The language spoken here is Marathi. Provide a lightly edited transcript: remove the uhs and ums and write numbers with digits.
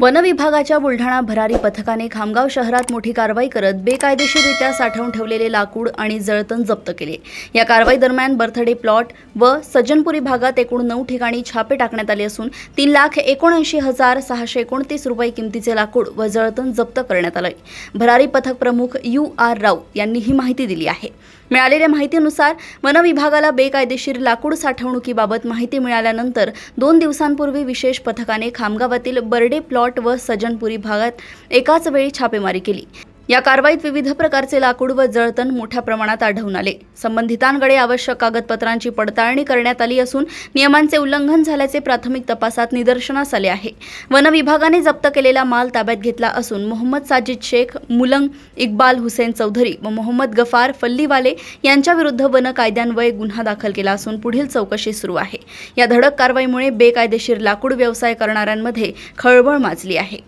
वन विभागाच्या बुलढाणा भरारी पथकाने खामगाव शहरात मोठी कारवाई करत बेकायदेशीररित्या साठवून ठेवलेले लाकूड आणि जळतण जप्त केले। या कारवाई दरम्यान बर्थडे प्लॉट व सज्जनपुरी भागात एकूण 9 ठिकाणी छापे टाकण्यात आले असून 3,79,629 रुपये किमतीचे लाकूड व जळतण जप्त करण्यात आले। भरारी पथक प्रमुख U.R. राऊत यांनी ही माहिती दिली आहे। मिळालेल्या माहितीनुसार वन विभागाला बेकायदेशीर लाकूड साठवणुकीबाबत माहिती मिळाल्यानंतर 2 दिवसांपूर्वी विशेष पथकाने खामगावातील बर्थडे प्लॉट व सज्जनपुरी भागात एकाच वेळी छापेमारी केली। या कारवाईत विविध प्रकारचे लाकूड व जळतण मोठ्या प्रमाणात आढळून आले। संबंधितांकडे आवश्यक कागदपत्रांची पडताळणी करण्यात आली असून नियमांचे उल्लंघन झाल्याचे प्राथमिक तपासात निदर्शनास आले आहे। वन विभागाने जप्त केलेला माल ताब्यात घेतला असून मोहम्मद साजिद शेख, मुलंग इक्बाल हुसेन चौधरी व मोहम्मद गफार फल्लीवाले यांच्याविरुद्ध वन कायद्यान्वये गुन्हा दाखल केला असून पुढील चौकशी सुरू आहे। या धडक कारवाईमुळे बेकायदेशीर लाकूड व्यवसाय करणाऱ्यांमध्ये खळबळ माजली आहे।